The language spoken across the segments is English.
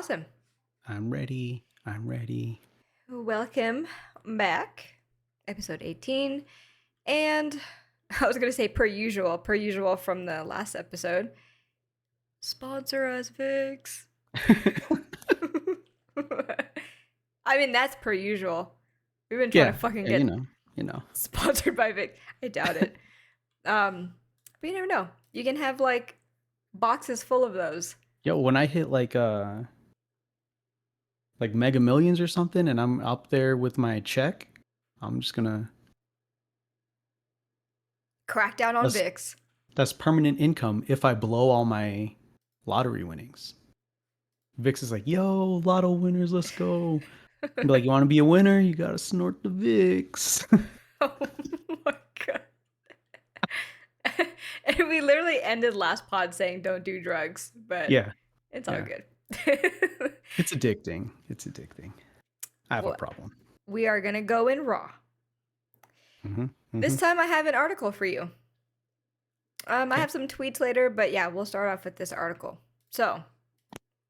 Awesome. I'm ready. I'm ready. Welcome back. Episode 18. And I was going to say per usual from the last episode. Sponsor us, Vix. I mean, that's per usual. We've been trying to fucking get you know. sponsored by Vix. I doubt it. But you never know. You can have like boxes full of those. Yo, when I hit like Mega Millions or something, and I'm up there with my check, I'm just gonna Crack down on Vix. That's permanent income if I blow all my lottery winnings. Vix is like, yo, lotto winners, let's go. Be like, you want to be a winner? You gotta snort the Vix. Oh my god. And we literally ended last pod saying don't do drugs, but yeah, it's all good. It's addicting. It's addicting. I have a problem. We are going to go in raw. This time I have an article for you. I have some tweets later, but yeah, we'll start off with this article. So,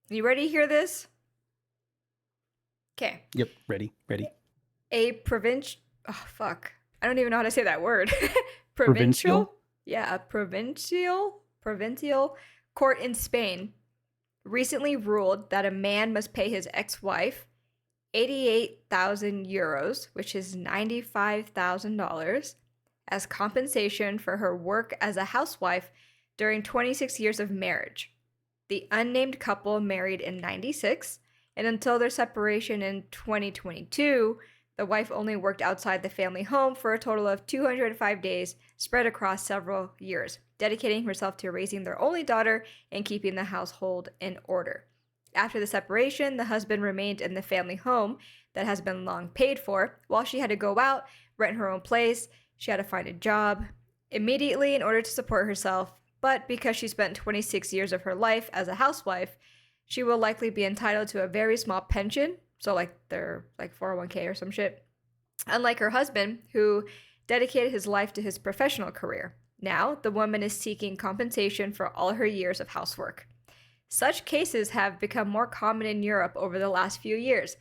you ready to hear this? Okay. Yep, ready. A provincial... Oh, fuck. I don't even know how to say that word. Provincial? Yeah, a provincial court in Spain recently ruled that a man must pay his ex-wife 88,000 euros, which is $95,000, as compensation for her work as a housewife during 26 years of marriage. The unnamed couple married in 96, and until their separation in 2022, the wife only worked outside the family home for a total of 205 days spread across several years, dedicating herself to raising their only daughter and keeping the household in order. After the separation, the husband remained in the family home that has been long paid for, while she had to go out, rent her own place. She had to find a job immediately in order to support herself, but because she spent 26 years of her life as a housewife, she will likely be entitled to a very small pension, so like their 401k or some shit, unlike her husband, who dedicated his life to his professional career. Now, the woman is seeking compensation for all her years of housework. Such cases have become more common in Europe over the last few years.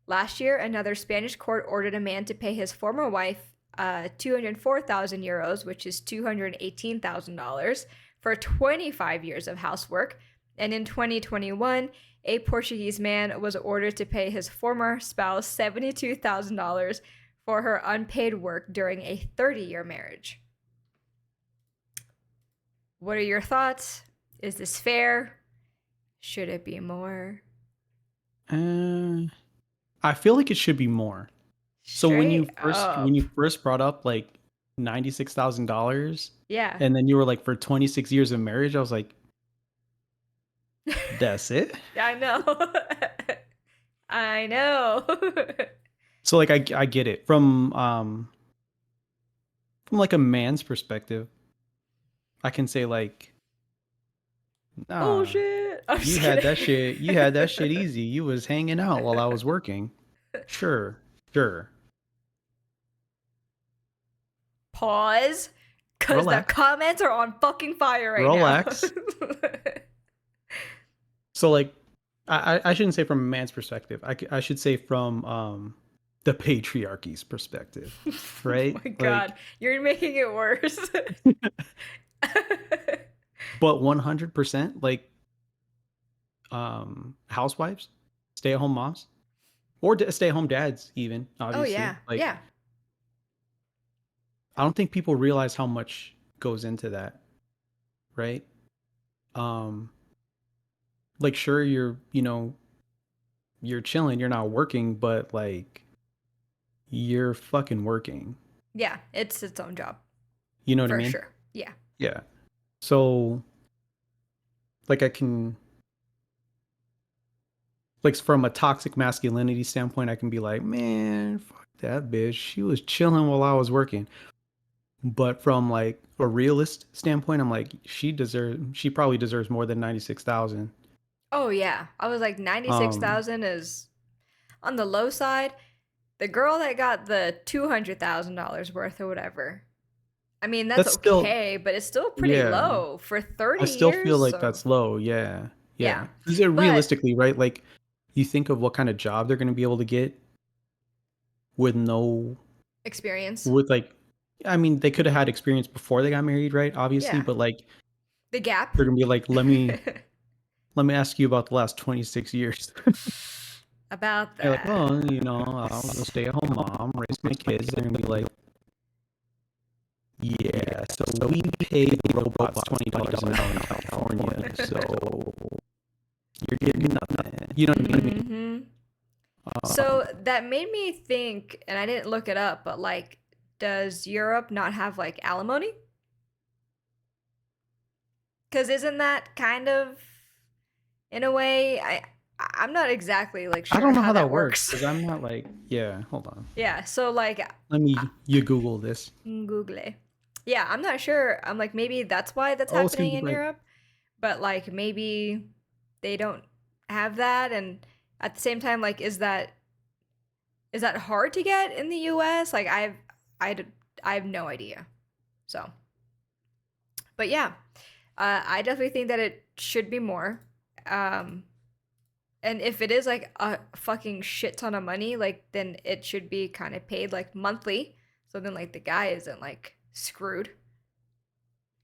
Last year, another Spanish court ordered a man to pay his former wife 204,000 euros, which is $218,000, for 25 years of housework. And in 2021, a Portuguese man was ordered to pay his former spouse $72,000 for her unpaid work during a 30-year marriage. What are your thoughts? Is this fair? Should it be more? I feel like it should be more. So when you first brought up like $96,000, yeah, and then you were like for 26 years of marriage, I was like, that's it? Yeah, I know. I know. So like I get it from like a man's perspective. I can say like, nah, bullshit. You had that shit easy. You was hanging out while I was working. Sure. Pause. Because the comments are on fucking fire right now. Relax. So like, I shouldn't say from a man's perspective. I should say from the patriarchy's perspective, right? Oh my god, you're making it worse. But 100%, like, housewives, stay-at-home moms, or stay-at-home dads, even, obviously. Oh yeah, yeah. I don't think people realize how much goes into that, right? Like, sure, you're chilling, you're not working, but like, you're fucking working. Yeah, it's its own job. You know what I mean? For sure. Yeah. Yeah. So, like, I can, like, from a toxic masculinity standpoint, I can be like, man, fuck that bitch. She was chilling while I was working. But from like a realist standpoint, I'm like, she probably deserves more than 96,000. Oh yeah, I was like 96,000 is on the low side. The girl that got the $200,000 worth or whatever, I mean that's okay, but it's still pretty low for 30 years. I still feel like that's low. Yeah. Because realistically, right? Like, you think of what kind of job they're going to be able to get with no, Experience. with like, I mean, they could have had experience before they got married, right? Obviously, Yeah. but like, The gap. they're going to be like, let me ask you about the last 26 years. About They're like, that. well, I was a stay-at-home mom, raised my kids. They're going to be like, yeah, so we pay the robots $20 an hour in California, so you're getting nothing. You know what I mean? Mm-hmm. So that made me think, and I didn't look it up, but like, does Europe not have like alimony? Because isn't that kind of, in a way, I'm not exactly like I sure don't know how how that that works works. because I'm not like, yeah, hold on. Yeah, so like, You Google this. Google. Yeah, I'm not sure. I'm like, maybe that's why that's Oh, it's gonna happening be in right. Europe, but like maybe they don't have that, and at the same time, like, is that hard to get in the U.S.? Like, I I have no idea. So, but yeah, I definitely think that it should be more. Um, and if it is like a fucking shit ton of money, like then it should be kind of paid like monthly. So then like the guy isn't like screwed.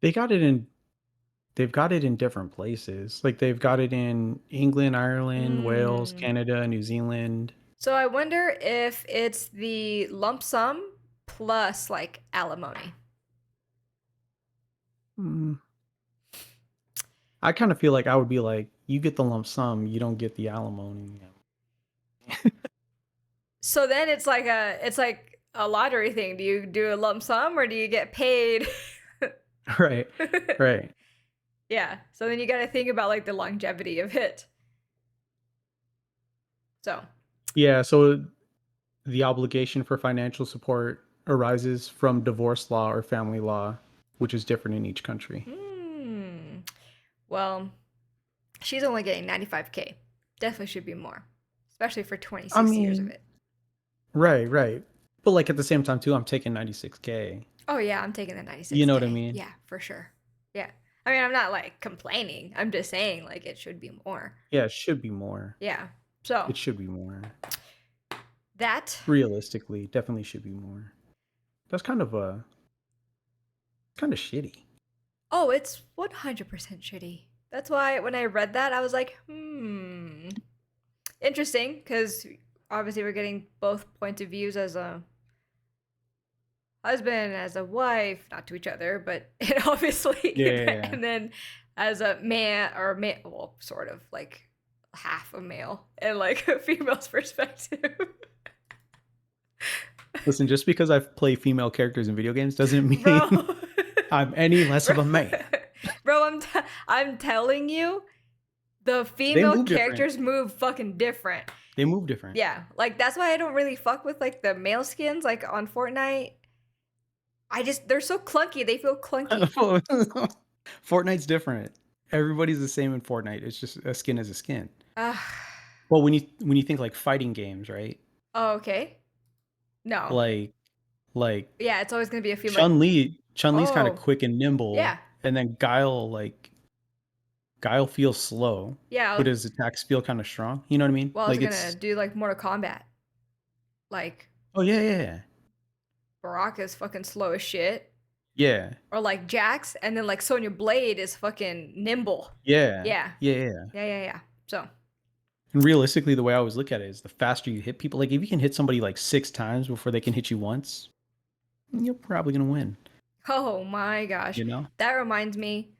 They got it in. They've got it in different places. Like they've got it in England, Ireland, Wales, Hmm. Canada, New Zealand. So I wonder if it's the lump sum plus like alimony. Mm. I kind of feel like I would be like, you get the lump sum, you don't get the alimony. So then it's like a lottery thing. Do you do a lump sum or do you get paid? Right, right. Yeah. So then you got to think about like the longevity of it. So, Yeah, so the obligation for financial support arises from divorce law or family law, which is different in each country. hmm. Well, she's only getting 95K. Definitely should be more, especially for I 26 years of mean, it. right, right. But like at the same time too, I'm taking 96K. Oh yeah, I'm taking the You know what I 96K. mean? Yeah, for sure. Yeah. I mean, I'm not like complaining. I'm just saying like it should be more. Yeah, it should be more. Yeah. So, It should be more. that Realistically, definitely should be more. That's kind of shitty. oh, it's 100% shitty. That's why when I read that, I was like, interesting, because obviously we're getting both points of views as a husband, as a wife, not to each other, but obviously, Yeah. and then as a man or well, sort of like half a male and like a female's perspective. Listen, just because I play female characters in video games doesn't Bro. mean I'm any less Bro, of a man. bro, I'm telling you, the They female move different. characters move fucking different. They move different. Yeah, like that's why I don't really fuck with like the male skins like on Fortnite. They're so clunky. They feel clunky. Fortnite's different. Everybody's the same in Fortnite. It's just a skin is a skin. Ugh. Well, when you think like fighting games, right? Oh, okay. No. Like like Yeah, it's always gonna be a female. Chun Li's kind of Oh, quick and nimble, yeah, and then Guile feels slow, yeah. but his attacks feel kind of strong. You know what I mean? Well, I was Like gonna it's do like Mortal Kombat. Like oh yeah. Baraka's fucking slow as shit, Yeah. or like Jax, and then like Sonya Blade is fucking nimble. Yeah. Yeah, Yeah. Yeah. yeah. So, And realistically, the way I always look at it is the faster you hit people, like if you can hit somebody like 6 times before they can hit you once, you're probably gonna win. oh my gosh, You know? that reminds me.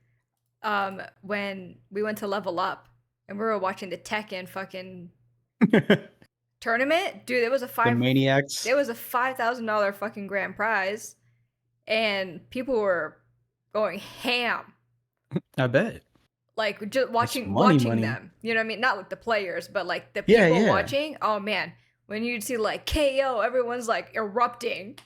When we went to Level Up and we were watching the Tekken fucking The tournament, dude, maniacs. it was a $5,000 fucking grand prize, and people were going ham, I bet. like just That's watching money. them. You know what I mean? Not like the players, but like the Yeah, people yeah. watching. Oh man, when you'd see like KO, everyone's like erupting.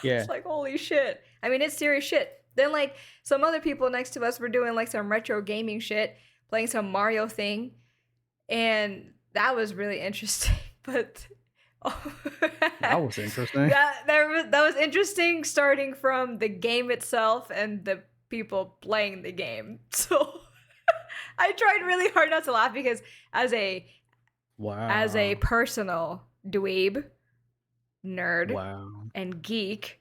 Yeah. It's like holy shit. I mean, it's serious shit. Then like some other people next to us were doing like some retro gaming shit, playing some Mario thing, and that was really interesting. But That was interesting. that was interesting, starting from the game itself and the people playing the game. So I tried really hard not to laugh because as a as a Wow. personal dweeb, nerd, Wow. and geek.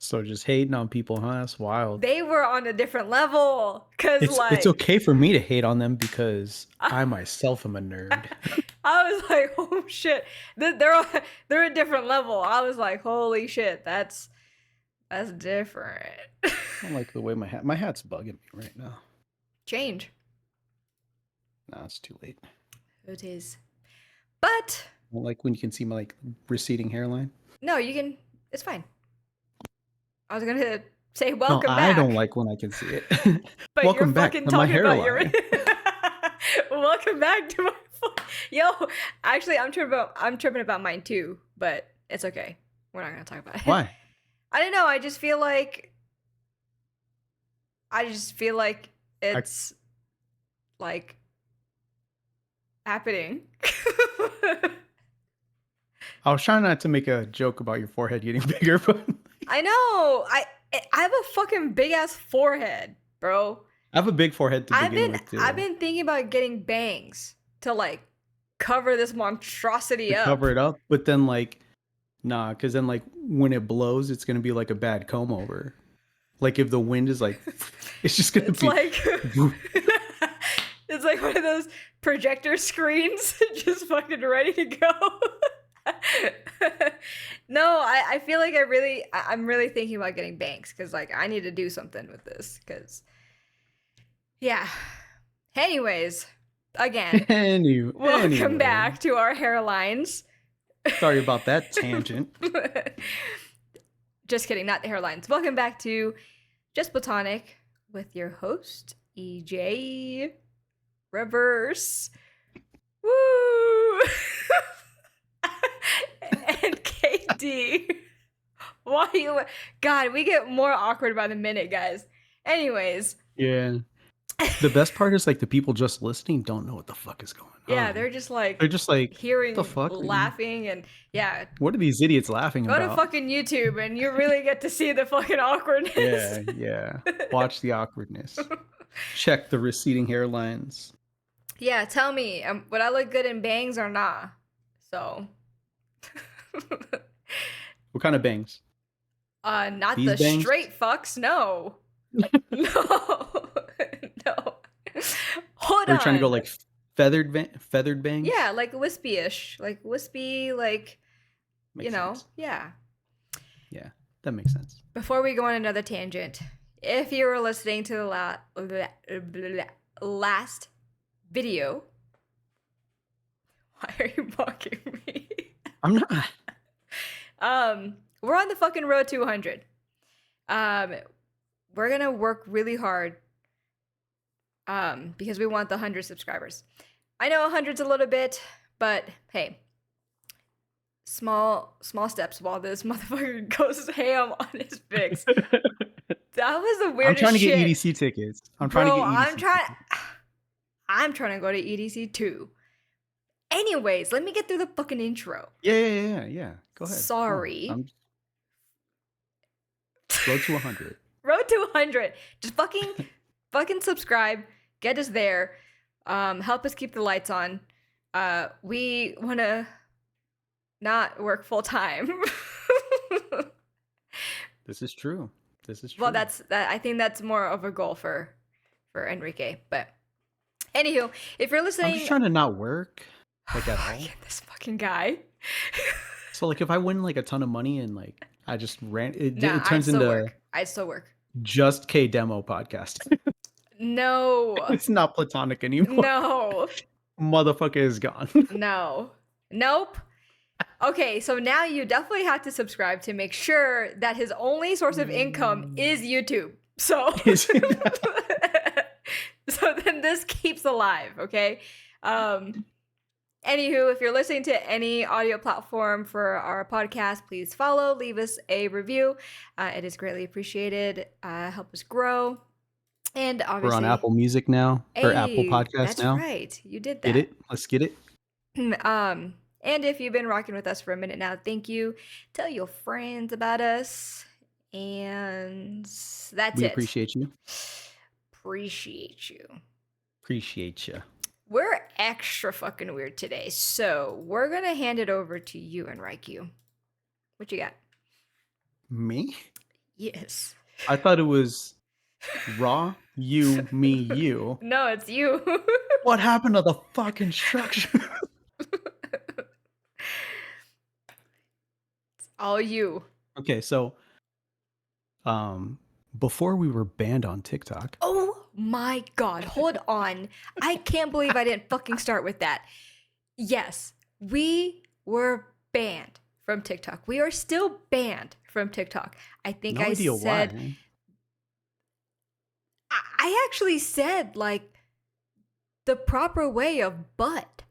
So just hating on people, huh? That's wild. They were on a different level. Cause It's okay for me to hate on them because I myself am a nerd. I was like, oh shit, they're a different level. I was like, holy shit, that's different. I don't like the way my hat's bugging me right now. Change. Nah, it's too late. It is, but I don't like when you can see my like receding hairline. no, you can. It's fine. I was gonna say No, welcome I back, don't like when I can see it. but you're Welcome back fucking to my talking about your. hairline. Welcome back to my. Yo, actually, I'm tripping about mine too, but it's okay. We're not gonna talk about it. Why? I don't know. I just feel like it's like happening. I was trying not to make a joke about your forehead getting bigger, but I know. I have a fucking big ass forehead, bro. I have a big forehead to begin with too. I've been thinking about getting bangs to like cover this monstrosity To up. cover it up, but then like nah, because then like when it blows, it's gonna be like a bad comb over. Like if the wind is like, it's just gonna It's be like it's like one of those projector screens, just fucking ready to go. No, I feel like I'm really thinking about getting bangs because like I need to do something with this because yeah. Anyways, again, welcome back to our hairlines. Sorry about that tangent. Just kidding, not the hairlines. Welcome back to Just Platonic with your host, EJ Reverse. Woo! And KD. Why you? God, we get more awkward by the minute, guys. Anyways. Yeah. The best part is like the people just listening don't know what the fuck is going on. Yeah, they're just like hearing, what the fuck, laughing, and yeah. What are these idiots laughing about? Go to fucking YouTube and you really get to see the fucking awkwardness. Yeah. Watch the awkwardness. Check the receding hairlines. Yeah, tell me, would I look good in bangs or not? So. What kind of bangs? Not These the bangs? straight fucks, no. No. No. Hold on. Are you trying to go like feathered bangs? Yeah, like wispy-ish. Like wispy, like, Makes sense. Yeah. Yeah, that makes sense. Before we go on another tangent, if you were listening to the last video, why are you mocking me? I'm not. We're on the fucking road to 100. We're gonna work really hard because we want the 100 subscribers. I know 100's a little bit, but hey, small steps while this motherfucker goes ham on his fix. That was the weirdest shit. I'm trying to get EDC tickets. I'm trying to go to EDC too. Anyways, let me get through the fucking intro. Yeah. Go ahead. Sorry. Road to 100. Road to 100. Just fucking subscribe. Get us there. Help us keep the lights on. We want to not work full time. This is true. Well, I think that's more of a goal for Enrique. But anywho, if you're listening, I'm just trying to not work like at all. This fucking guy. So like if I win like a ton of money and like I just ran it I'd turns into still work. Just K demo podcast. No. It's not Platonic anymore. No. Motherfucker is gone. No. Nope. Okay, so now you definitely have to subscribe to make sure that his only source of income is YouTube. So so then this keeps alive, okay? Anywho, if you're listening to any audio platform for our podcast, please follow, leave us a review. It is greatly appreciated. Help us grow. And obviously, we're on Apple Music now, or Apple Podcasts now. That's right. You did that. Get it? Let's get it. And if you've been rocking with us for a minute now, thank you. Tell your friends about us. And that's it. We appreciate you. Appreciate you. Appreciate you. we're extra fucking weird today. So we're gonna hand it over to you and Raikou. What you got? Me? Yes. I thought it was raw, you, me, you. No, it's you. What happened to the fucking structure? It's all you. Okay, so before we were banned on TikTok. Oh my god, hold on. I can't believe I didn't fucking start with that. Yes, we were banned from TikTok. We are still banned from TikTok. I think No I idea said why. I actually said like the proper way of butt.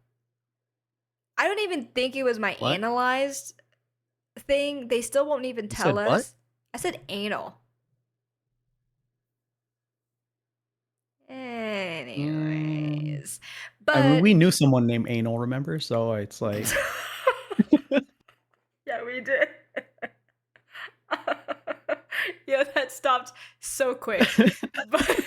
I don't even think it was my What? analyzed thing. They still won't even You tell said us. what? I said anal. Anyways, I mean, but we knew someone named Anal, remember? So it's like, yeah, we did. Yeah, that stopped so quick. But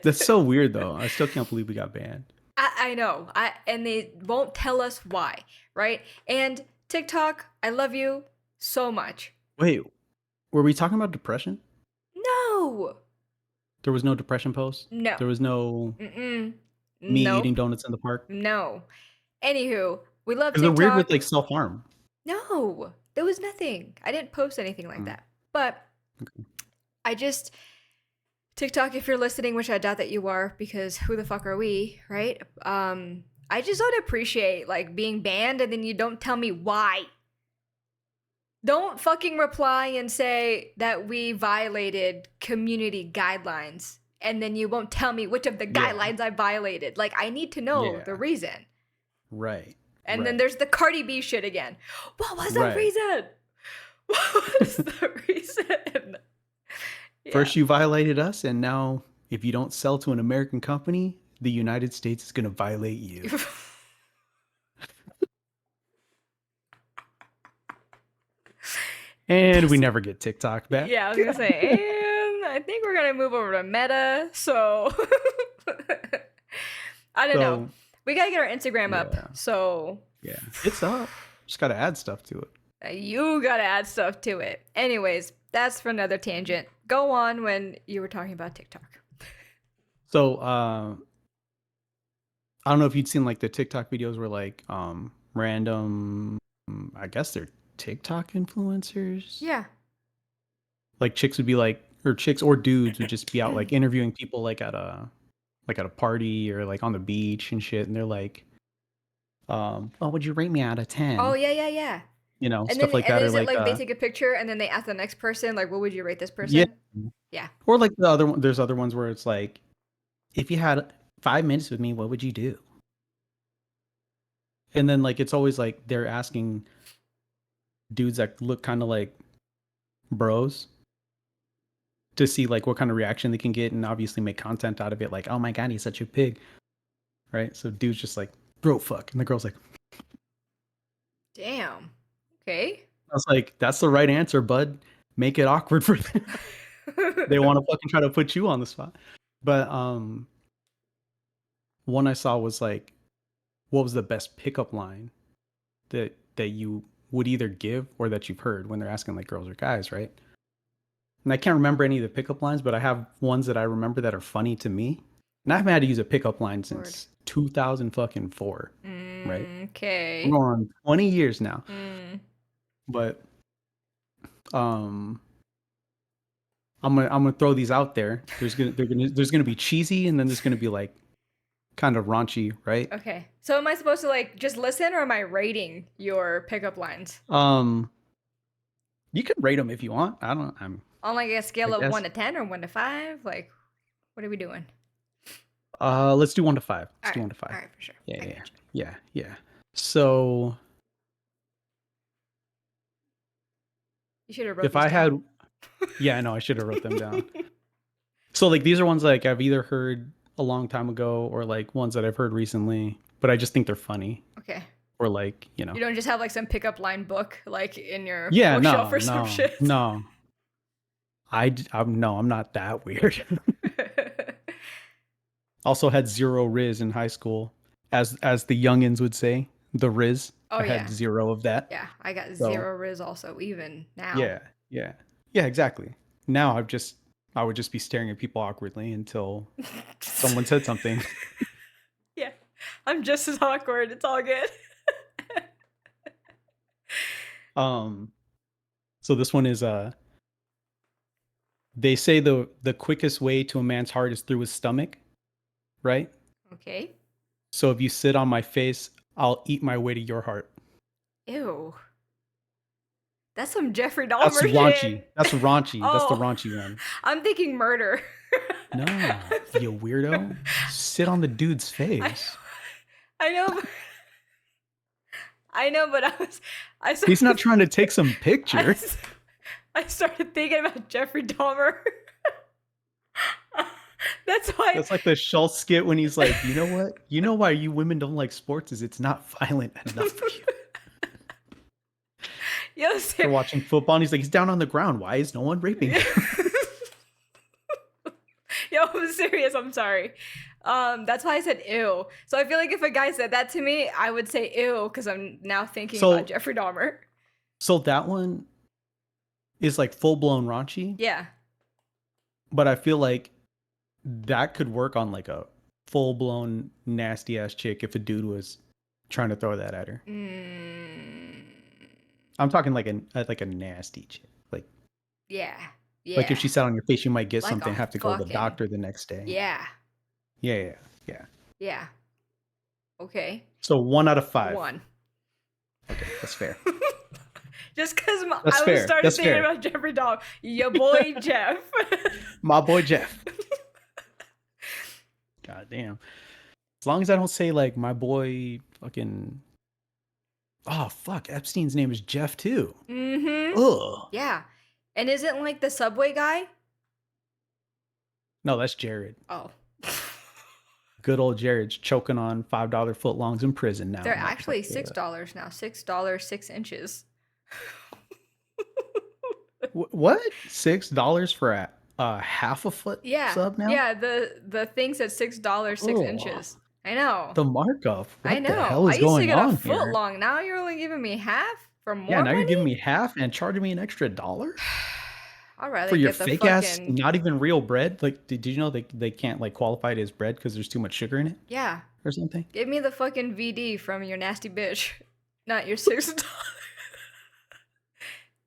that's so weird though. I still can't believe we got banned. I know. And they won't tell us why, right? And TikTok, I love you so much. Wait, were we talking about depression? No. There was no depression post? No. There was no Mm-mm. me eating Nope. donuts in the park? No. Anywho, we love Because they're weird with TikTok. like self-harm. No, there was nothing. I didn't post anything like that. But Okay. I just TikTok, if you're listening, which I doubt that you are, because who the fuck are we, right? I just don't appreciate like being banned and then you don't tell me why. Don't fucking reply and say that we violated community guidelines and then you won't tell me which of the guidelines I violated. Like I need to know the reason. Right. And then there's the Cardi B shit again. What was the reason? What was the reason? Yeah. First you violated us, and now if you don't sell to an American company, the United States is going to violate you. And we never get TikTok back. Yeah, I was gonna say, and I think we're gonna move over to Meta. So I don't know. We gotta get our Instagram up. So yeah, it's up. Just gotta add stuff to it. You gotta add stuff to it. Anyways, that's for another tangent. Go on when you were talking about TikTok. So I don't know if you'd seen like the TikTok videos where like random, I guess they're TikTok influencers. Yeah. Like chicks would be like, or chicks or dudes would just be out like interviewing people like at a party or like on the beach and shit, and they're like, oh, would you rate me out of 10? Oh yeah. You know, and stuff then, like and that. then Or is it like they take a picture and then they ask the next person like, what would you rate this person? Yeah. Or like the other one, there's other ones where it's like, if you had 5 minutes with me, what would you do? And then like it's always like they're asking dudes that look kind of like bros to see like what kind of reaction they can get and obviously make content out of it. Like, oh my god, he's such a pig, right? So dude's just like, bro, fuck, and the girl's like, damn. Okay. I was like, that's the right answer, bud. Make it awkward for them. They want to fucking try to put you on the spot. But one I saw was like, what was the best pickup line that you would either give or that you've heard when they're asking like girls or guys, right? And I can't remember any of the pickup lines, but I have ones that I remember that are funny to me. And I haven't had to use a pickup line since 2004, right? Okay. We're on 20 years now. But I'm gonna throw these out there. There's gonna be cheesy, and then there's gonna be like kind of raunchy, right? Okay. So am I supposed to like just listen, or am I rating your pickup lines? You can rate them if you want. I'm on like a scale of 1 to 10 or 1 to 5. Like, what are we doing? Let's do 1 to 5. Let's do 1 to 5. All right, for sure. Yeah. So you should have wrote. If I had, yeah, I know I should have wrote them down. So like these are ones like I've either heard a long time ago or like ones that I've heard recently, but I just think they're funny. Okay. Or like, you know. You don't just have like some pickup line book like in your bookshelf or some shit. No. I'm not that weird. Also had zero Riz in high school, as the youngins would say, the Riz. Oh I had yeah. zero of that. Yeah, I got So zero Riz also, even now. yeah, yeah, yeah, exactly. Now I would just be staring at people awkwardly until someone said something. Yeah, I'm just as awkward. It's all good. Um, so this one is they say the quickest way to a man's heart is through his stomach, right? Okay. So if you sit on my face, I'll eat my way to your heart. Ew. That's some Jeffrey That's Dahmer raunchy. shit. That's raunchy. That's the Oh, raunchy one. I'm thinking murder. No, you weirdo. Sit on the dude's I, face. I know, I know, but I He's not started, trying to take some I, picture. I started thinking about Jeffrey Dahmer. That's why. That's like the Schultz skit when he's like, you know what? You know why you women don't like sports is it's not violent enough for you. Yo, They're watching football and he's like, he's down on the ground. Why is no one raping him? Yo, I'm serious. I'm sorry. That's why I said ew. So I feel like if a guy said that to me, I would say ew because I'm now thinking about Jeffrey Dahmer. So that one is like full blown raunchy. Yeah. But I feel like that could work on like a full blown nasty ass chick if a dude was trying to throw that at her. I'm talking like a nasty chick. Like Yeah. like if she sat on your face, you might get Like something, a have to go to the fucking- doctor the next day. Yeah. Yeah. Okay. So 1 out of 5. 1. Okay, that's fair. Just because I That's was fair. started That's thinking fair. about Jeffrey Dahmer. Your boy Jeff. My boy Jeff. God damn. As long as I don't say like my boy fucking. Oh fuck! Epstein's name is Jeff too. Mm-hmm. Ugh. Yeah. And isn't like the subway guy? No, that's Jared. Oh. Good old Jared's choking on $5 footlongs in prison now. They're actually $6 now. $6, 6 inches. What? $6 for a half a foot sub now? Yeah, the thing said $6, 6 inches. I know. The markup. What I know. the hell is I used going to get on a foot here? long. Now you're only giving me half for more Yeah, now money? you're giving me half and charging me an extra $1 I'd rather for your get the fake fucking... ass, not even real bread. Like, did you know they can't like qualify it as bread because there's too much sugar in it? Yeah. Or something. Give me the fucking VD from your nasty bitch, not your $6.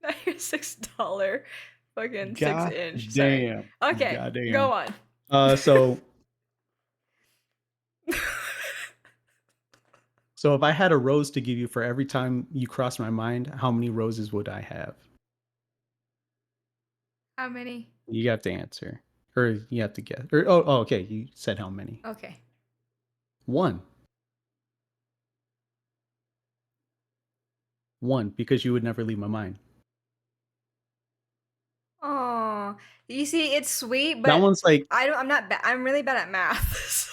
Not your $6 fucking 6-inch. Damn. Okay, Goddamn. go on. So if I had a rose to give you for every time you cross my mind, how many roses would I have? How many? You have to answer. Or you have to guess. Or okay, you said how many. Okay. 1. 1, because you would never leave my mind. Oh, you see, it's sweet, but That one's like I'm really bad at math.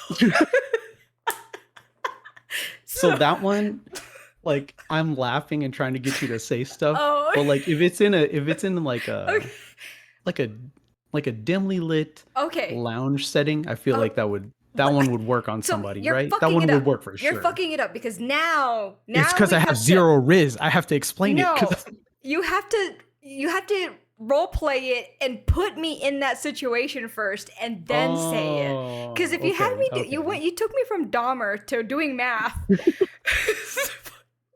So that one, like, I'm laughing and trying to get you to say stuff. Oh. But like if it's in like a Okay. like a dimly lit Okay. lounge setting, I feel like that one would work on somebody, right? That one would work for sure. You're fucking it up because now it's because I have zero Riz. I have to explain it. No, you have to role play it and put me in that situation first and then say it. Because if you had me you took me from Dahmer to doing math.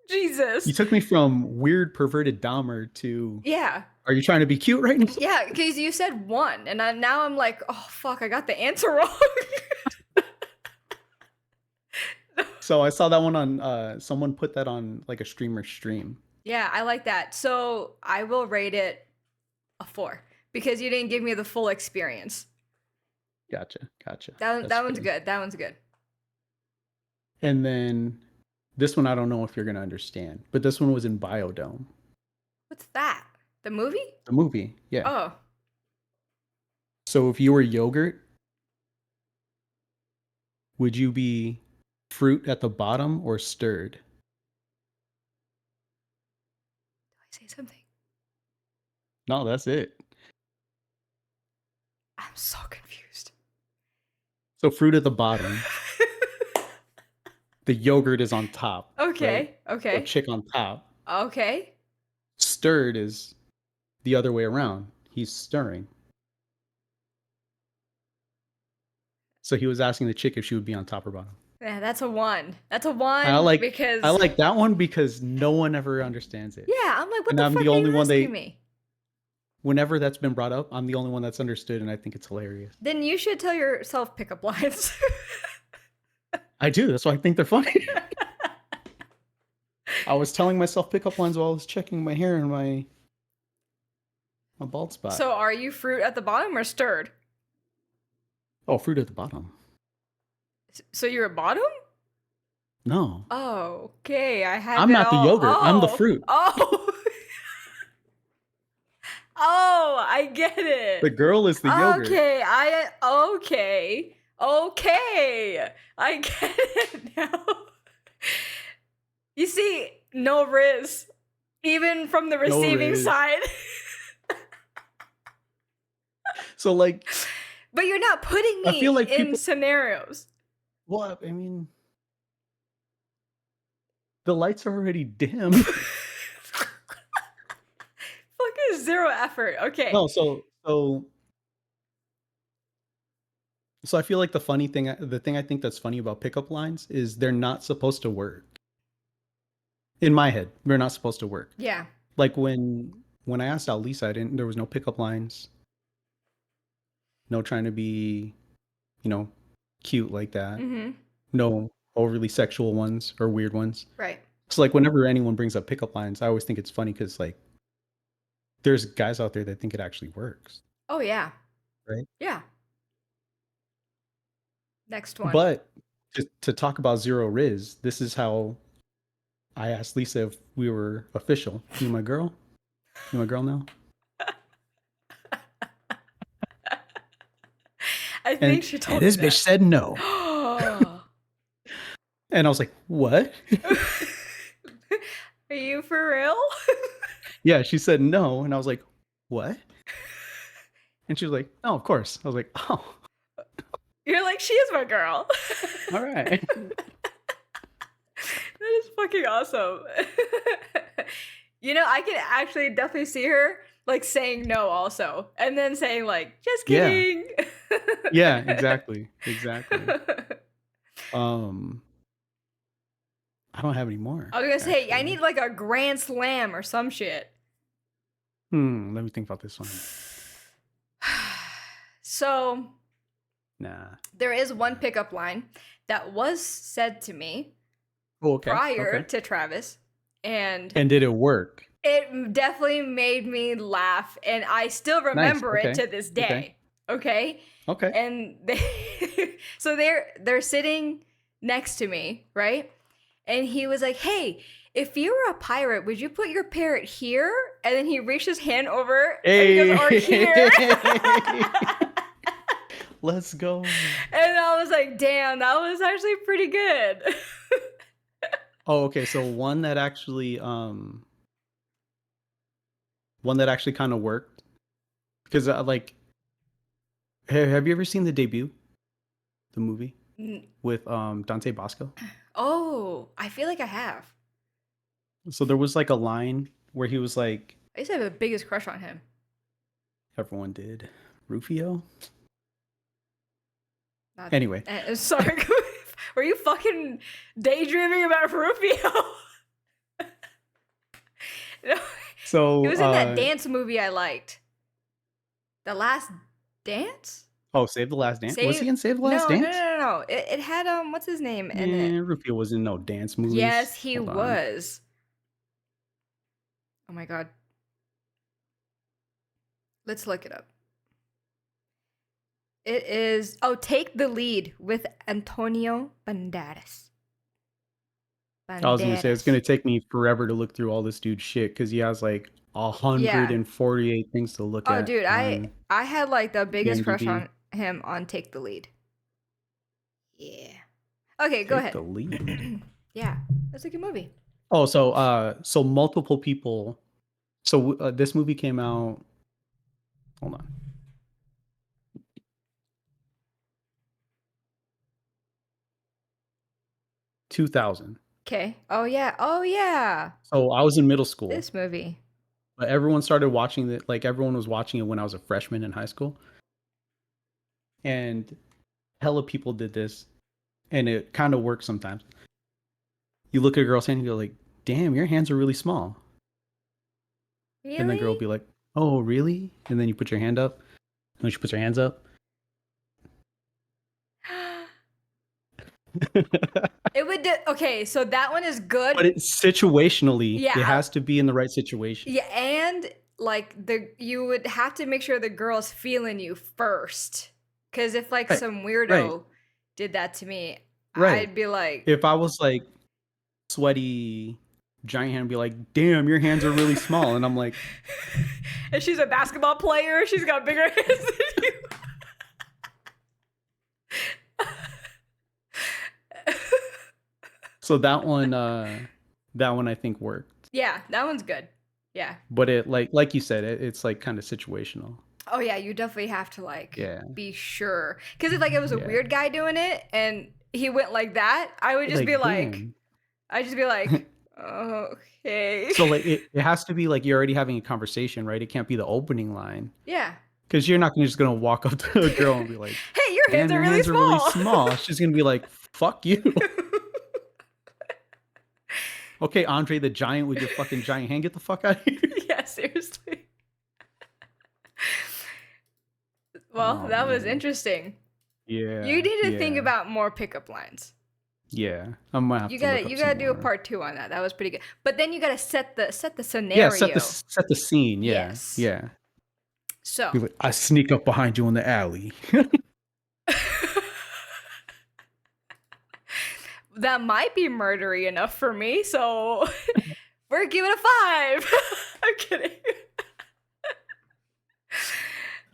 Jesus. You took me from weird perverted Dahmer to Yeah. Are you trying to be cute right now? Yeah, because you said 1, and now I'm like, oh fuck, I got the answer wrong. So I saw that one on someone put that on like a streamer stream. Yeah, I like that. So I will rate it a 4 because you didn't give me the full experience. Gotcha. That one's good. That one's good. And then this one I don't know if you're gonna understand, but this one was in Biodome. What's that? The movie? The movie, yeah. Oh. So if you were yogurt, would you be fruit at the bottom or stirred? Do I say something? No, that's it. I'm so confused. So fruit at the bottom. The yogurt is on top. Okay. Right? Okay. So chick on top. Okay. Stirred is the other way around. He's stirring. So he was asking the chick if she would be on top or bottom. Yeah, that's a 1. That's a 1 I like because that one because no one ever understands it. yeah, I'm like, what And the I'm fuck the are only you one asking me? Whenever that's been brought up, I'm the only one that's understood, and I think it's hilarious. Then you should tell yourself pickup lines. I do. That's why I think they're funny. I was telling myself pickup lines while I was checking my hair and my bald spot. So are you fruit at the bottom or stirred? Oh, fruit at the bottom. So you're a bottom? No. Oh, okay. I'm not the yogurt. I'm the fruit. Oh. Oh, I get it. The girl is the yogurt. Okay, okay. I get it now. You see, no riz, even from the receiving side. So like, but you're not putting me in scenarios. Well, I mean, the lights are already dim. Fucking zero effort. Okay. No, so I feel like the thing I think that's funny about pickup lines is they're not supposed to work. In my head, they're not supposed to work. Yeah. Like when I asked out Lisa, there was no pickup lines. No trying to be, cute like that. Mm-hmm. No overly sexual ones or weird ones. Right. So like whenever anyone brings up pickup lines, I always think it's funny because like there's guys out there that think it actually works. Oh yeah. Right? Yeah. Next one. But to talk about zero riz, this is how I asked Lisa if we were official. You my girl? You my girl now? I think she told me this that. bitch said no. And I was like, what? Are you for real? Yeah, she said no. And I was like, what? And she was like, oh, of course. I was like, oh. You're like, she is my girl. All right. That is fucking awesome. I can actually definitely see her like saying no also. And then saying like, just kidding. Yeah, exactly. I don't have any more. I was gonna say, I need like a grand slam or some shit. Let me think about this one. So, there is one pickup line that was said to me prior to Travis, and did it work? It definitely made me laugh, and I still remember it to this day. Okay. And so they're sitting next to me, right? And he was like, "Hey, if you were a pirate, would you put your parrot here?" And then he reached his hand over and he goes, "Or here." Let's go. And I was like, damn, that was actually pretty good. Oh, okay. So one that actually kind of worked. Because like, have you ever seen The Debut? The movie? With Dante Bosco? Oh, I feel like I have. So there was like a line where he was like, I used to have the biggest crush on him. Everyone did. Rufio? Anyway. Sorry. Were you fucking daydreaming about Rufio? No. So it was in that dance movie I liked. The Last Dance? Oh, Save the Last Dance? Was he in Save the Last Dance? No. It had what's his name in it? Rufio was in no dance movies. Yes, he was. Oh my god. Let's look it up. It is Take the Lead with Antonio Banderas. I was gonna say it's gonna take me forever to look through all this dude's shit because he has like 148 things to look at. Oh, dude, I had like the biggest crush on him on Take the Lead. Yeah. Okay, go ahead. Take the Lead. Yeah, that's a good movie. Oh, so multiple people. So this movie came out. Hold on. 2000. Okay. Oh yeah. Oh yeah. So I was in middle school, This movie. but everyone started watching it. Like everyone was watching it when I was a freshman in high school, and hella people did this, and it kind of works sometimes. You look at a girl's hand and you go like, "Damn, your hands are really small," and the girl will Really? be like, "Oh, really?" And then you put your hand up, and when she puts her hands up. It would okay, so that one is good. But it's situationally, Yeah, it has to be in the right situation. yeah, and like you would have to make sure the girl's feeling you first. Cause if like Right, some right, weirdo did that to me, right. I'd be like, If I was like sweaty giant hand, be like, "Damn, your hands are really small," and I'm like, and she's a basketball player, she's got bigger hands than you. so that one I think worked. Yeah, that one's good. Yeah. But it like you said, it's like kind of situational. Oh yeah, you definitely have to like Yeah, be sure. Cause if like it was a yeah. weird guy doing it and he went like that, I would just be Like, like, damn. I'd just be like, okay. So like it has to be like you're already having a conversation, right? It can't be the opening line. Yeah. Because you're not just gonna walk up to a girl and be like, Hey, your "Damn, hands are your really hands are really small. small." She's gonna be like, "Fuck you." Okay, Andre the Giant with your fucking giant hand, get the fuck out of here. Yeah, seriously. Well, Oh that was man. interesting. Yeah. You need to think Yeah. about more pickup lines. Yeah. I might have to look up You some gotta do a more. part 2 on that. That was pretty good. But then you gotta set the Yeah, scenario. set the scene. Yeah. Yes. Yeah. So Be like, I sneak up behind you in the alley. that might be murdery enough for me, so we're giving it a 5. I'm kidding.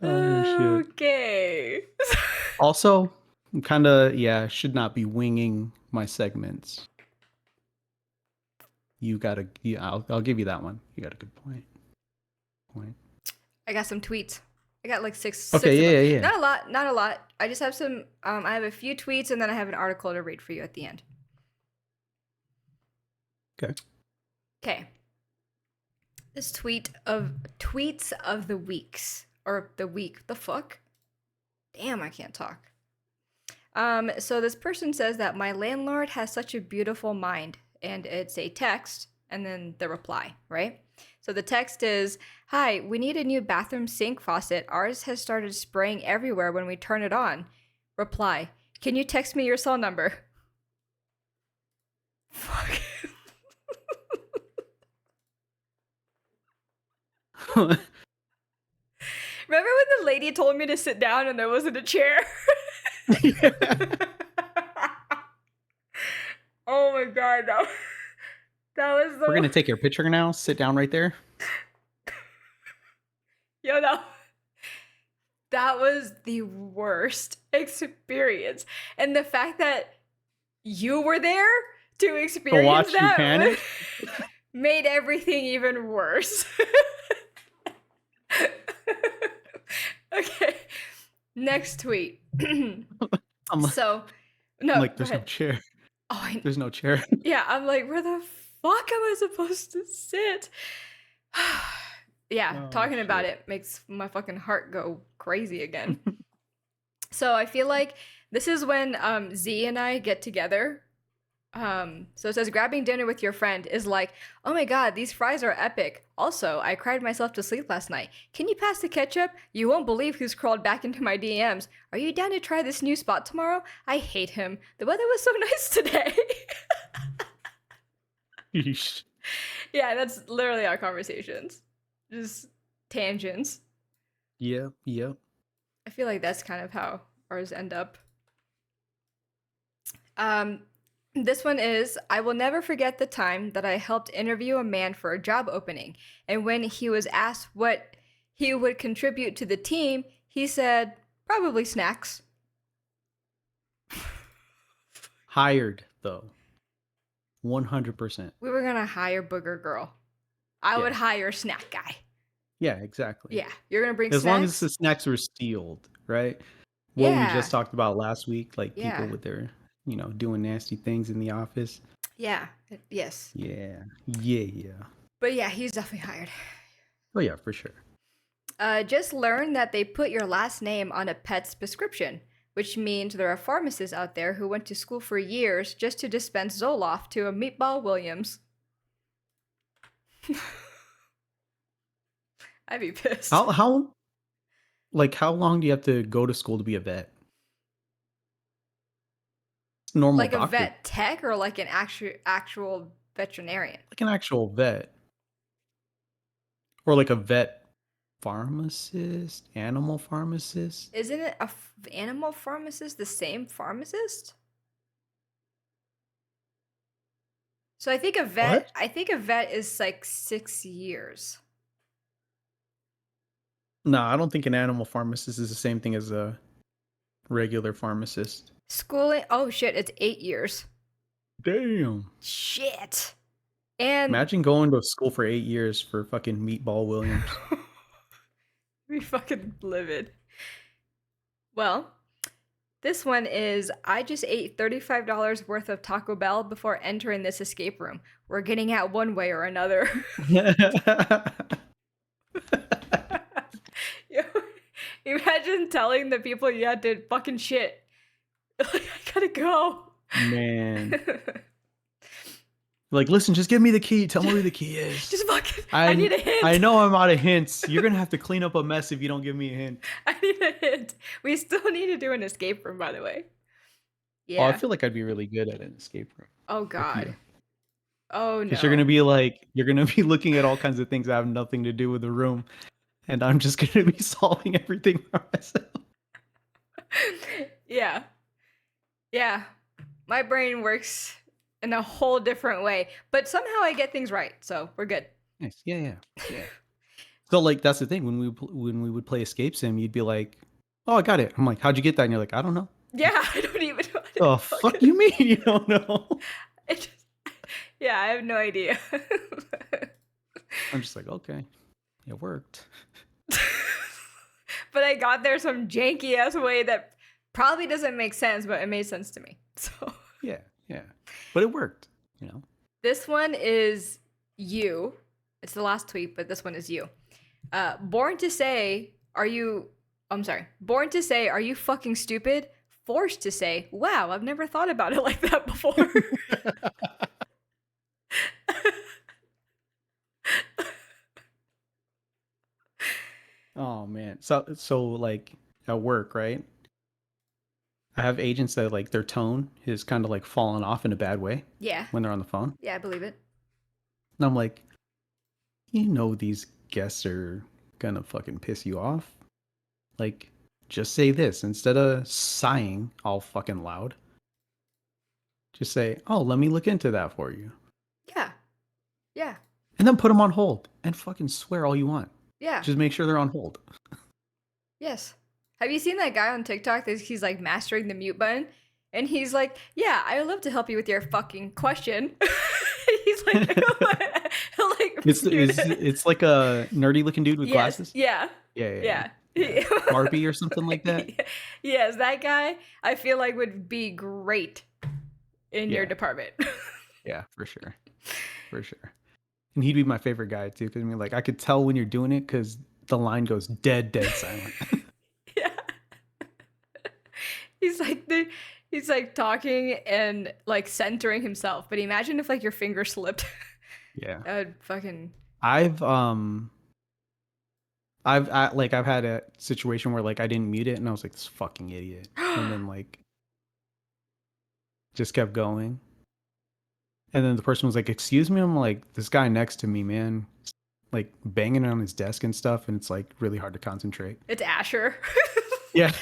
Oh shit. Okay. Also, I'm kinda should not be winging my segments. You gotta I'll give you that one. You got a good point. I got some tweets. I got like six Okay, of them. yeah. Not a lot. I just have some I have a few tweets and then I have an article to read for you at the end. Okay. This tweets of the weeks or the week. The fuck? Damn, I can't talk. So this person says that my landlord has such a beautiful mind, and it's a text and then the reply, right? So the text is, "Hi, we need a new bathroom sink faucet. Ours has started spraying everywhere when we turn it on." Reply, "Can you text me your cell number?" Fuck. Remember when the lady told me to sit down and there wasn't a chair? Oh my god, that was the We're gonna take your picture now. Sit down right there. Yo, that was the worst experience. And the fact that you were there to experience watch you that panic? made everything even worse. Okay. Next tweet. I'm like, there's no chair. Oh, There's no chair. Yeah, I'm like, where the fuck am I supposed to sit? Yeah, talking about it makes my fucking heart go crazy again. So I feel like this is when Z and I get together. So it says grabbing dinner with your friend is like, "Oh my god, these fries are epic. Also, I cried myself to sleep last night. Can you pass the ketchup? You won't believe who's crawled back into my DMs. Are you down to try this new spot tomorrow? I hate him. The weather was so nice today." Yeesh. Yeah, that's literally our conversations. Just tangents. Yep. I feel like that's kind of how ours end up. This one is, "I will never forget the time that I helped interview a man for a job opening. And when he was asked what he would contribute to the team, he said, probably snacks." Hired though. 100%. We were going to hire Booger Girl. I would hire Snack Guy. Yeah, exactly. Yeah, you're going to bring as snacks? long as the snacks were sealed, right? What we just talked about last week, like people with their doing nasty things in the office. Yeah. Yes. Yeah. Yeah. But yeah, he's definitely hired. Oh yeah, for sure. Just learn that they put your last name on a pet's prescription, which means there are pharmacists out there who went to school for years just to dispense Zoloft to a Meatball Williams. I'd be pissed. How long do you have to go to school to be a vet? Normal Like a doctor. vet tech or like an actual veterinarian? Like an actual vet. Or like a vet pharmacist, animal pharmacist. Isn't it a animal pharmacist the same pharmacist? So I think a vet. What? I think a vet is like 6 years. No, I don't think an animal pharmacist is the same thing as a regular pharmacist. Schooling. Oh shit! It's 8 years. Damn. Shit. And imagine going to school for 8 years for fucking Meatball Williams. be fucking livid. Well, this one is I just ate $35 worth of Taco Bell before entering this escape room. We're getting out one way or another. Imagine telling the people you had to fucking shit. Like, I gotta go. Man. Like, listen, just give me the key. Tell me where the key is. Just fucking, I need a hint. I know I'm out of hints. You're going to have to clean up a mess if you don't give me a hint. I need a hint. We still need to do an escape room, by the way. Yeah. Oh, I feel like I'd be really good at an escape room. Oh, God. Oh, no. Because you're going to be looking at all kinds of things that have nothing to do with the room. And I'm just going to be solving everything for myself. Yeah. Yeah. My brain works in a whole different way, but somehow I get things right, so we're good. Nice. Yeah. So like that's the thing when we would play Escape Sim, you'd be like, "Oh, I got it." I'm like, "How'd you get that?" And you're like, "I don't know." Yeah, I don't even know. Oh, fuck you mean you don't know? Yeah, I have no idea. I'm just like, okay, it worked. But I got there some janky ass way that probably doesn't make sense, but it made sense to me. So yeah. But it worked, This one is you. It's the last tweet, but this one is you. Born to say, are you fucking stupid? Forced to say, wow, I've never thought about it like that before. Oh man. So like at work, right? I have agents that like their tone is kind of like falling off in a bad way. Yeah. When they're on the phone. Yeah, I believe it. And I'm like, these guests are gonna fucking piss you off. Like, just say this instead of sighing all fucking loud. Just say, "Oh, let me look into that for you." Yeah. And then put them on hold and fucking swear all you want. Yeah. Just make sure they're on hold. Yes. Have you seen that guy on TikTok that he's like mastering the mute button? And he's like, yeah, I would love to help you with your fucking question. He's like, he'll like it's like a nerdy looking dude with glasses. Yeah. Barbie or something like that. Yes, that guy I feel like would be great in your department. Yeah, for sure. And he'd be my favorite guy too, because I could tell when you're doing it because the line goes dead silent. Yeah. He's like talking and like centering himself. But imagine if like your finger slipped. Yeah. That would fucking. I've had a situation where like I didn't mute it and I was like, this fucking idiot. And then like just kept going. And then the person was like, excuse me. I'm like, this guy next to me, man, like banging on his desk and stuff. And it's like really hard to concentrate. It's Asher. Yeah.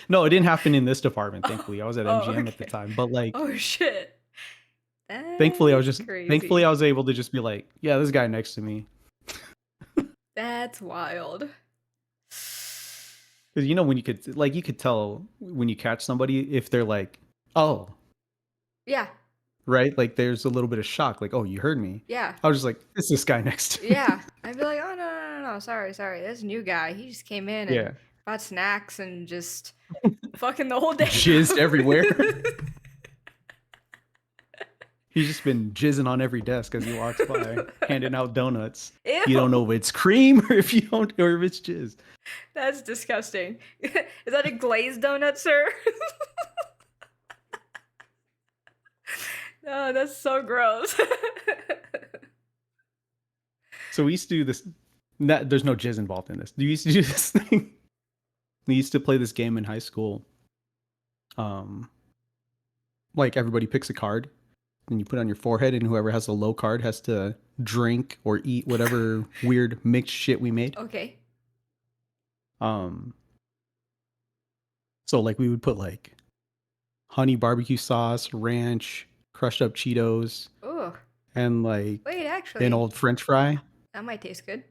No, it didn't happen in this department. Thankfully, I was at MGM at the time. But like, oh shit. Thankfully, I was able to just be like, yeah, this guy next to me. That's wild. Because when you could tell when you catch somebody if they're like, oh. Yeah. Right? Like there's a little bit of shock, like, oh, you heard me. Yeah. I was just like, it's this guy next to me. Yeah. I'd be like, oh no, sorry. This new guy. He just came in and bought snacks and just fucking the whole day. Jizzed everywhere. He's just been jizzing on every desk as he walks by, handing out donuts. Ew. You don't know if it's cream or if it's jizz. That's disgusting. Is that a glazed donut, sir? Oh, that's so gross. So we used to do this. There's no jizz involved in this. We used to do this thing. We used to play this game in high school. Like everybody picks a card, and you put it on your forehead, and whoever has the low card has to drink or eat whatever weird mixed shit we made. Okay. So like we would put like honey barbecue sauce, ranch, crushed up Cheetos, Ooh. and like actually, an old French fry. that might taste good.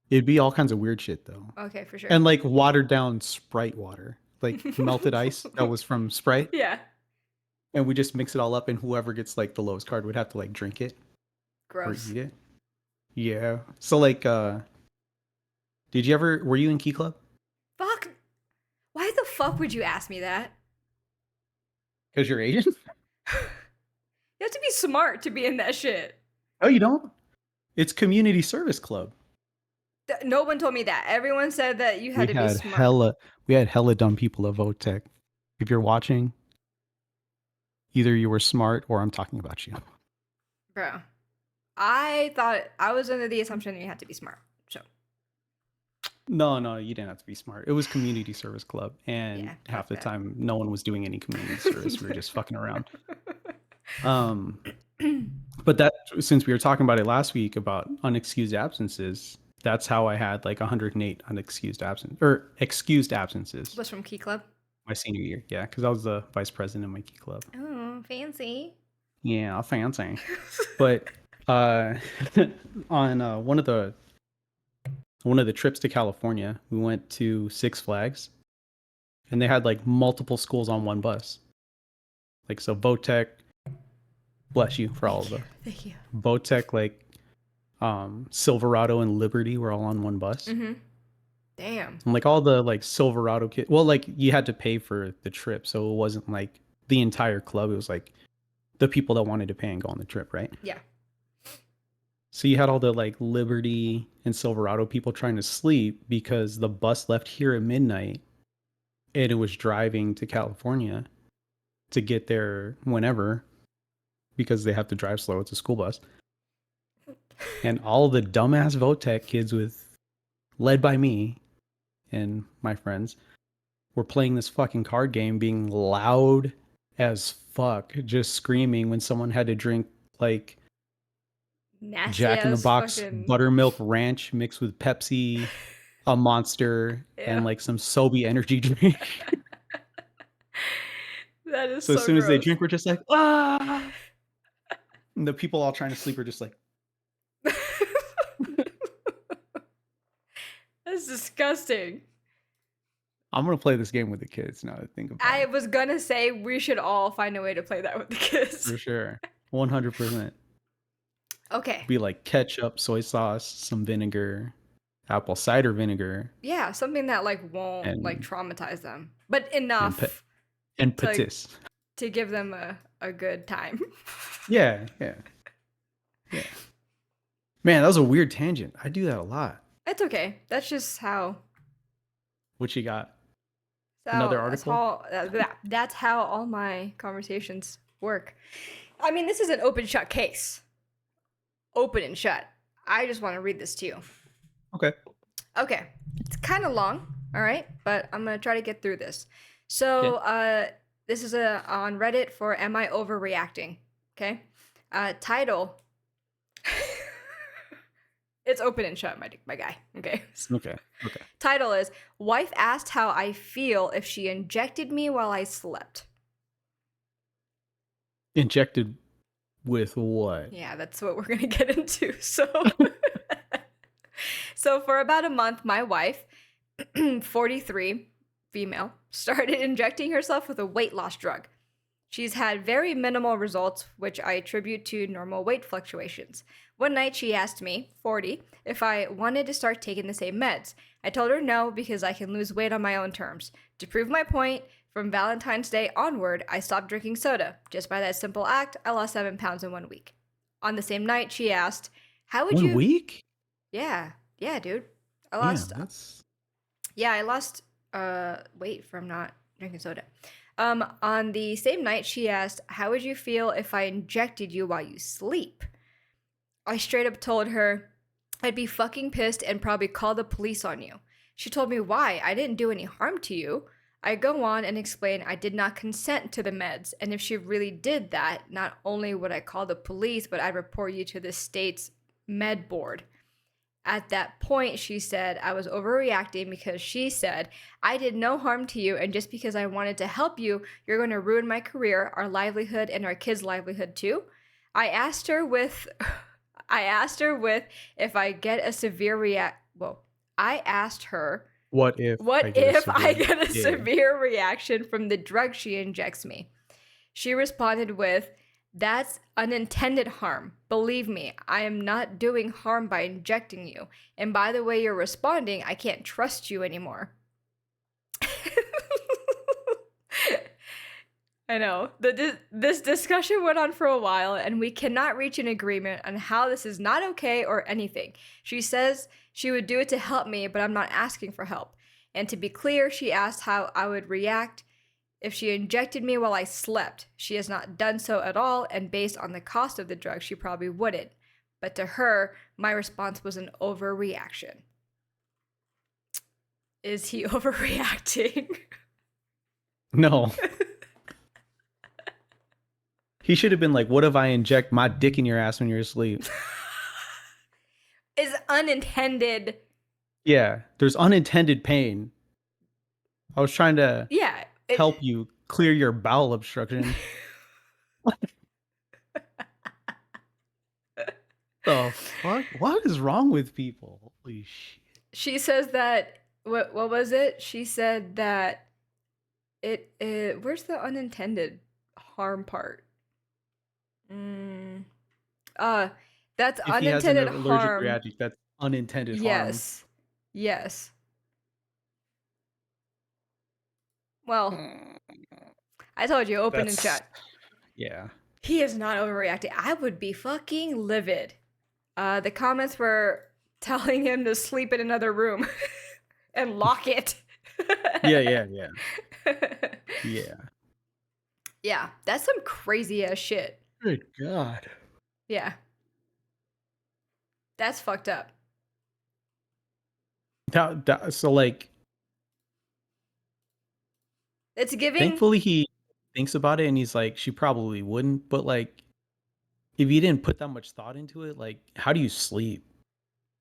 It'd be all kinds of weird shit though. Okay, for sure. And like watered down Sprite water, like melted ice that was from Sprite. Yeah. And we just mix it all up, and whoever gets like the lowest card would have to like drink it. Gross. Or eat it. Yeah. So like, were you in Key Club? Fuck. Why the fuck would you ask me that? Because you're Asian? You have to be smart to be in that shit. Oh, you don't? It's community service club. No one told me that. Everyone said that you had to be smart. We had hella dumb people at Votech. If you're watching, either you were smart or I'm talking about you. Bro. I thought I was under the assumption you had to be smart. So No, you didn't have to be smart. It was community service club, and Yeah, half the fuck that. time no one was doing any community service. We were just fucking around. But that, since we were talking about it last week about unexcused absences, that's how I had like 108 excused absences Was from Key Club. my senior year. Yeah, because I was the vice president of my Key Club. Oh, fancy. Yeah, fancy. But on one of the trips to California, we went to Six Flags, and they had like multiple schools on one bus. Like, so Votech, bless you for all of them. Thank you. Votech, like Silverado and Liberty were all on one bus. Mm-hmm. Damn. And like all the like Silverado kids, well, like you had to pay for the trip, so it wasn't like the entire club. It was like the people that wanted to pay and go on the trip, right? Yeah. So you had all the like Liberty and Silverado people trying to sleep because the bus left here at midnight and it was driving to California to get there whenever, because they have to drive slow. It's a school bus. And all the dumbass Votech kids led by me and my friends were playing this fucking card game, being loud as fuck, just screaming when someone had to drink like Nasty Jack in the Box fucking... buttermilk ranch mixed with Pepsi, a Monster, and like some Sobe energy drink. That is so as soon gross. as they drink, we're just like, ah. And the people all trying to sleep are just like, that's disgusting. I'm gonna play this game with the kids now that I think about it. I was gonna say we should all find a way to play that with the kids. For sure. 100%. Okay. Be like ketchup, soy sauce, some vinegar, apple cider vinegar. Yeah, something that like won't like traumatize them, but enough and patis to give them a good time. Yeah. Man, that was a weird tangent. I do that a lot. It's okay. That's just how. What you got? Another article? That's how all my conversations work. I mean, this is an open shut case. Open and shut. I just want to read this to you. Okay. It's kind of long, all right? But I'm going to try to get through this. So, this is on Reddit for Am I Overreacting? Okay. Title. It's open and shut, my guy. Okay. Okay. Title is Wife Asked How I Feel If She Injected Me While I Slept. Injected with what? Yeah, that's what we're going to get into. So for about a month, my wife, 43, female, started injecting herself with a weight loss drug. She's had very minimal results, which I attribute to normal weight fluctuations. One night she asked me, 40, if I wanted to start taking the same meds. I told her no because I can lose weight on my own terms. To prove my point, from Valentine's Day onward, I stopped drinking soda. Just by that simple act, I lost 7 pounds in 1 week. On the same night, she asked, how would 1 you... week? Yeah, dude. Damn, that's... Yeah, I lost weight from not drinking soda. On the same night, she asked, how would you feel if I injected you while you sleep? I straight up told her, I'd be fucking pissed and probably call the police on you. She told me why. I didn't do any harm to you. I go on and explain I did not consent to the meds, and if she really did that, not only would I call the police, but I'd report you to the state's med board. At that point, she said I was overreacting because she said, I did no harm to you, and just because I wanted to help you, you're going to ruin my career, our livelihood, and our kids' livelihood too. I asked her with if I get a severe I asked her, what if I get a severe reaction from the drug she injects me? She responded with, that's unintended harm. Believe me, I am not doing harm by injecting you. And by the way you're responding, I can't trust you anymore. I know. This discussion went on for a while, and we cannot reach an agreement on how this is not okay or anything. She says she would do it to help me, but I'm not asking for help. And to be clear, she asked how I would react if she injected me while I slept. She has not done so at all, and based on the cost of the drug, she probably wouldn't. But to her, my response was an overreaction. Is he overreacting? No. He should have been like, what if I inject my dick in your ass when you're asleep? Is unintended. Yeah, there's unintended pain. I was trying to help you clear your bowel obstruction. The fuck? What is wrong with people? Holy shit. She says that, what was it? She said that it where's the unintended harm part? That's if unintended he has an harm. allergic reaction, that's unintended harm. Yes. Well, I told you, open and shut. Yeah. He is not overreacting. I would be fucking livid. The comments were telling him to sleep in another room and lock it. Yeah. Yeah, that's some crazy ass shit. Good God. Yeah. That's fucked up. So like, it's giving. Thankfully, he thinks about it and he's like, she probably wouldn't. But like, if you didn't put that much thought into it, like, how do you sleep?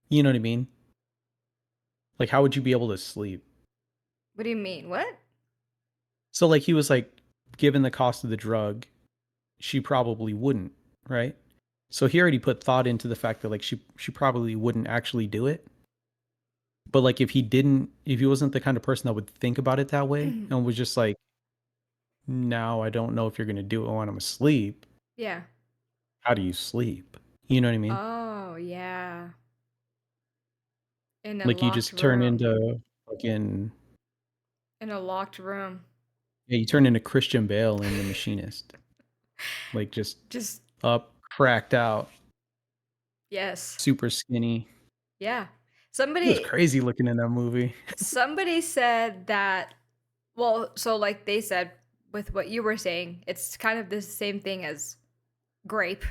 You know what I mean? Like, how would you be able to sleep? What do you mean? What? So like, he was like, given the cost of the drug, she probably wouldn't, right? So he already put thought into the fact that like she probably wouldn't actually do it. But like, if he wasn't the kind of person that would think about it that way and was just like, now I don't know if you're gonna do it when I'm asleep. Yeah. How do you sleep? You know what I mean? Oh yeah. In a like, you just turn into fucking. In a locked room. Yeah, you turn into Christian Bale in The Machinist. Like, just up, cracked out. Yes. Super skinny. Yeah. He was crazy looking in that movie. Somebody said that, well, so like they said with what you were saying, it's kind of the same thing as grape.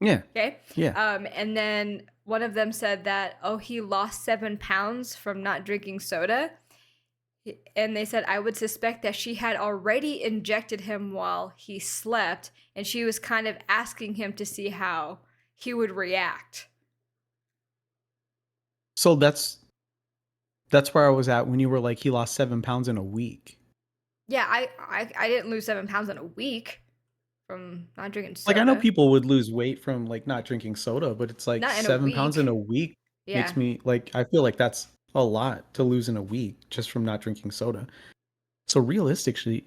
Yeah. Okay. Yeah. And then one of them said that, oh, he lost 7 pounds from not drinking soda. And they said, I would suspect that she had already injected him while he slept, and she was kind of asking him to see how he would react. So that's where I was at when you were like, he lost 7 pounds in a week. Yeah, I didn't lose 7 pounds in a week from not drinking soda. Like, I know people would lose weight from like not drinking soda, but it's like 7 pounds in a week makes me like, I feel like that's a lot to lose in a week just from not drinking soda. So realistically,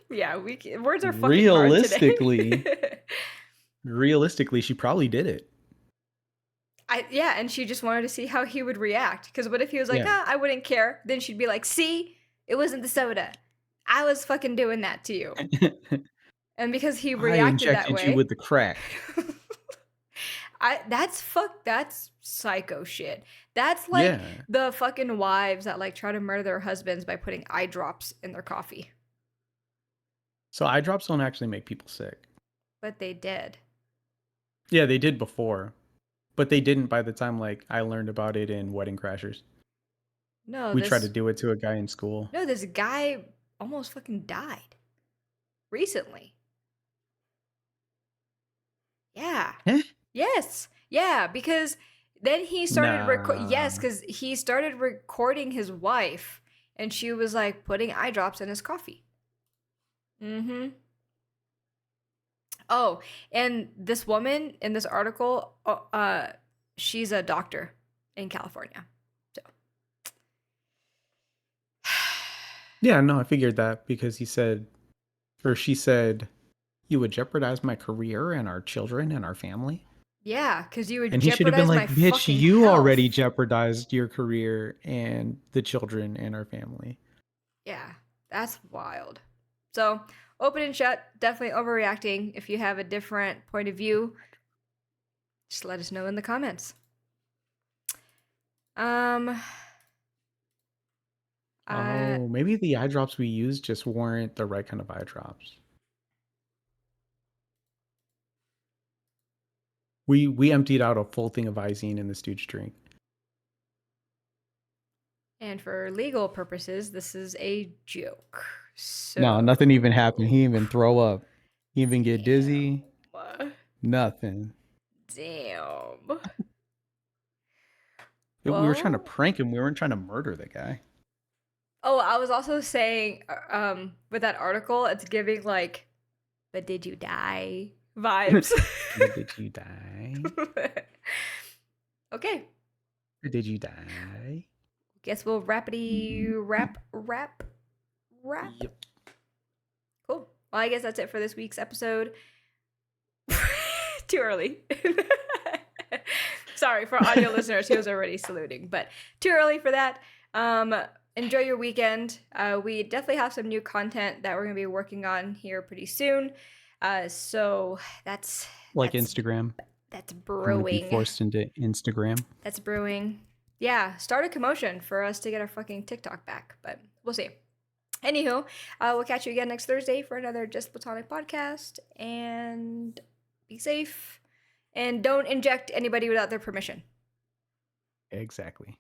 yeah, words are fucking realistically, hard today. Realistically, she probably did it. Yeah, and she just wanted to see how he would react. Because what if he was like, Yeah. I wouldn't care? Then she'd be like, see, it wasn't the soda. I was fucking doing that to you. And because he I reacted that injected you way, with the crack. that's psycho shit. That's like Yeah. the fucking wives that like try to murder their husbands by putting eye drops in their coffee. So eye drops don't actually make people sick. But they did. Yeah, they did before, but they didn't by the time like I learned about it in Wedding Crashers. No, We tried to this do it to a guy in school. no, this guy almost fucking died recently. Yeah. Eh? Yes. Yeah, because then he started Nah. cuz he started recording his wife and she was like putting eye drops in his coffee. Mhm. Oh, and this woman in this article she's a doctor in California. So Yeah, no, I figured that because he said, or she said, you would jeopardize my career and our children and our family. yeah, cuz you would And he should have been jeopardize my like, bitch, fucking you already health. jeopardized your career and the children and our family. Yeah, that's wild. So, open and shut, definitely overreacting. If you have a different point of view, just let us know in the comments. Um, Oh, maybe the eye drops we used just weren't the right kind of eye drops. We emptied out a full thing of Izine in the stooge drink. and for legal purposes, this is a joke. No, So, nothing even happened. He didn't even throw up. He didn't even get dizzy. damn. Nothing. Damn. We were trying to Well, prank him. We weren't trying to murder the guy. oh, I was also saying, with that article, it's giving like, but did you die vibes. But did you die? Okay. Did you die? Guess we'll wrap. Yep. Cool. Well, I guess that's it for this week's episode. Too early. Sorry for audio listeners, he was already saluting, but too early for that. Enjoy your weekend. We definitely have some new content that we're gonna be working on here pretty soon. So that's Instagram. that's I'm gonna be brewing. forced into Instagram. That's brewing. Yeah, start a commotion for us to get our fucking TikTok back, but we'll see. Anywho, we'll catch you again next Thursday for another Just Platonic podcast. And be safe. And don't inject anybody without their permission. Exactly.